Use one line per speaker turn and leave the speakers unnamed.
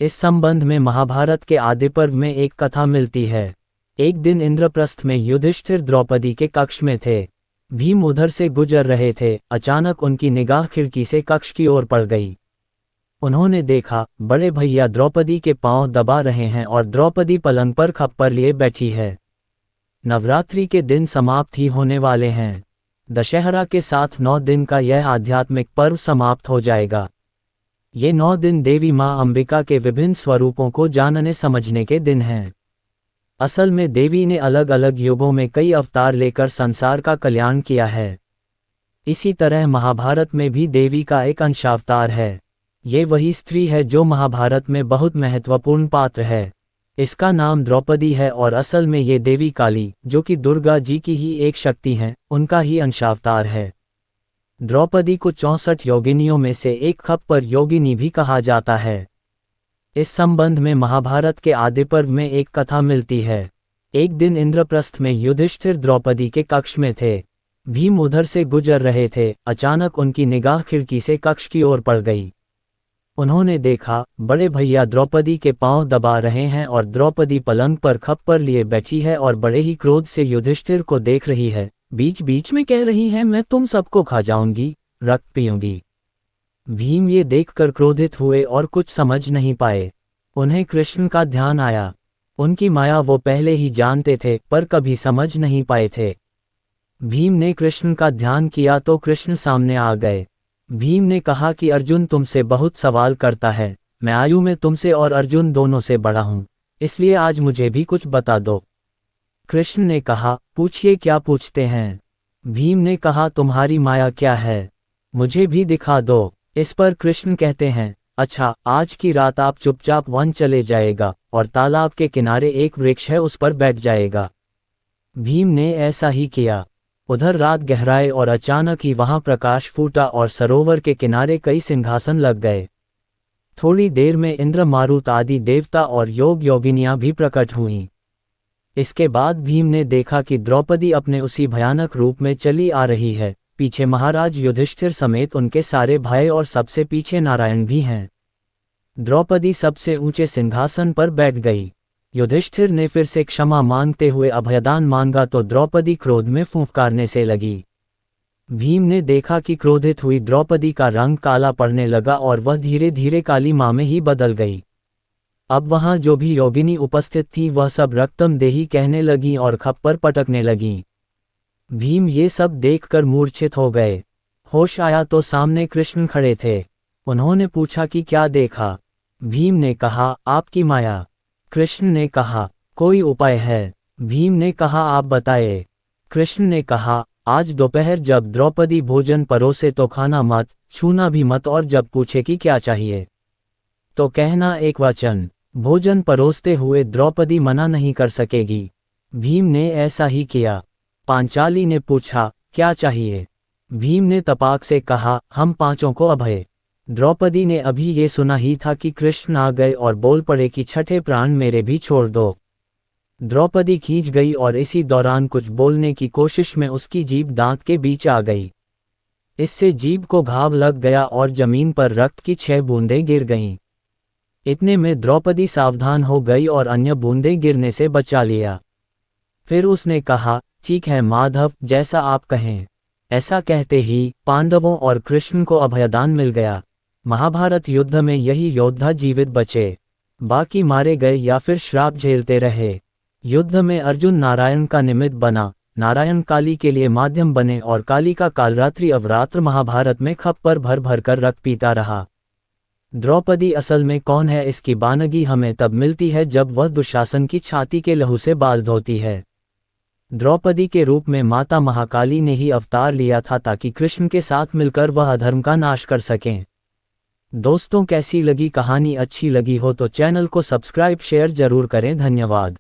इस संबंध में महाभारत के आदि पर्व में एक कथा मिलती है। एक दिन इंद्रप्रस्थ में युधिष्ठिर द्रौपदी के कक्ष में थे। भीम उधर से गुजर रहे थे। अचानक उनकी निगाह खिड़की से कक्ष की ओर पड़ गई। उन्होंने देखा, बड़े भैया द्रौपदी के पांव दबा रहे हैं और द्रौपदी पलंग पर खप्पर लिए बैठी है। नवरात्रि के दिन समाप्त ही होने वाले हैं। दशहरा के साथ 9 दिन का यह आध्यात्मिक पर्व समाप्त हो जाएगा। ये 9 दिन देवी माँ अंबिका के विभिन्न स्वरूपों को जानने समझने के दिन हैं। असल में देवी ने अलग अलग युगों में कई अवतार लेकर संसार का कल्याण किया है। इसी तरह महाभारत में भी देवी का एक अंशावतार है। ये वही स्त्री है जो महाभारत में बहुत महत्वपूर्ण पात्र है। इसका नाम द्रौपदी है और असल में ये देवी काली, जो कि दुर्गा जी की ही एक शक्ति हैं, उनका ही अंशावतार है। द्रौपदी को 64 योगिनियों में से एक खप्पर योगिनी भी कहा जाता है। इस संबंध में महाभारत के आदि पर्व में एक कथा मिलती है। एक दिन इंद्रप्रस्थ में युधिष्ठिर द्रौपदी के कक्ष में थे। भीम उधर से गुजर रहे थे। अचानक उनकी निगाह खिड़की से कक्ष की ओर पड़ गई। उन्होंने देखा, बड़े भैया द्रौपदी के पांव दबा रहे हैं और द्रौपदी पलंग पर खप्पर लिए बैठी है और बड़े ही क्रोध से युधिष्ठिर को देख रही है। बीच बीच में कह रही है, मैं तुम सबको खा जाऊंगी, रक्त पीऊंगी। भीम ये देखकर क्रोधित हुए और कुछ समझ नहीं पाए। उन्हें कृष्ण का ध्यान आया। उनकी माया वो पहले ही जानते थे पर कभी समझ नहीं पाए थे। भीम ने कृष्ण का ध्यान किया तो कृष्ण सामने आ गए। भीम ने कहा कि अर्जुन तुमसे बहुत सवाल करता है। मैं आयु में तुमसे और अर्जुन दोनों से बड़ा हूं, इसलिए आज मुझे भी कुछ बता दो। कृष्ण ने कहा, पूछिए क्या पूछते हैं। भीम ने कहा, तुम्हारी माया क्या है, मुझे भी दिखा दो। इस पर कृष्ण कहते हैं, अच्छा, आज की रात आप चुपचाप वन चले जाएगा और तालाब के किनारे एक वृक्ष है, उस पर बैठ जाएगा। भीम ने ऐसा ही किया। उधर रात गहराए और अचानक ही वहां प्रकाश फूटा और सरोवर के किनारे कई सिंहासन लग गए। थोड़ी देर में इंद्र, मारुत आदि देवता और योग योगिनियां भी प्रकट हुईं। इसके बाद भीम ने देखा कि द्रौपदी अपने उसी भयानक रूप में चली आ रही है। पीछे महाराज युधिष्ठिर समेत उनके सारे भाई और सबसे पीछे नारायण भी हैं। द्रौपदी सबसे ऊंचे सिंहासन पर बैठ गई। युधिष्ठिर ने फिर से क्षमा मांगते हुए अभयदान मांगा तो द्रौपदी क्रोध में फुंकारने से लगी। भीम ने देखा कि क्रोधित हुई द्रौपदी का रंग काला पड़ने लगा और वह धीरे धीरे काली मां में ही बदल गई। अब वहां जो भी योगिनी उपस्थित थी वह सब रक्तम देही कहने लगीं और खप्पर पटकने लगीं। भीम ये सब देखकर मूर्छित हो गए। होश आया तो सामने कृष्ण खड़े थे। उन्होंने पूछा कि क्या देखा। भीम ने कहा, आपकी माया। कृष्ण ने कहा, कोई उपाय है। भीम ने कहा, आप बताए। कृष्ण ने कहा, आज दोपहर जब द्रौपदी भोजन परोसे तो खाना मत, छूना भी मत, और जब पूछे कि क्या चाहिए तो कहना एक वचन। भोजन परोसते हुए द्रौपदी मना नहीं कर सकेगी। भीम ने ऐसा ही किया। पांचाली ने पूछा, क्या चाहिए। भीम ने तपाक से कहा, हम पांचों को अभय। द्रौपदी ने अभी ये सुना ही था कि कृष्ण आ गए और बोल पड़े कि छठे प्राण मेरे भी छोड़ दो। द्रौपदी खींच गई और इसी दौरान कुछ बोलने की कोशिश में उसकी जीभ दांत के बीच आ गई। इससे जीभ को घाव लग गया और जमीन पर रक्त की 6 बूंदें गिर गईं। इतने में द्रौपदी सावधान हो गई और अन्य बूंदें गिरने से बचा लिया। फिर उसने कहा, ठीक है माधव, जैसा आप कहें। ऐसा कहते ही पांडवों और कृष्ण को अभयदान मिल गया। महाभारत युद्ध में यही योद्धा जीवित बचे, बाकी मारे गए या फिर श्राप झेलते रहे। युद्ध में अर्जुन नारायण का निमित्त बना, नारायण काली के लिए माध्यम बने और काली का कालरात्रि अवरात्र महाभारत में खप्पर भर भर कर रक्त पीता रहा। द्रौपदी असल में कौन है, इसकी बानगी हमें तब मिलती है जब वह दुशासन की छाती के लहू से बाल धोती है। द्रौपदी के रूप में माता महाकाली ने ही अवतार लिया था ताकि कृष्ण के साथ मिलकर वह अधर्म का नाश कर सकें। दोस्तों, कैसी लगी कहानी? अच्छी लगी हो तो चैनल को सब्सक्राइब शेयर जरूर करें। धन्यवाद।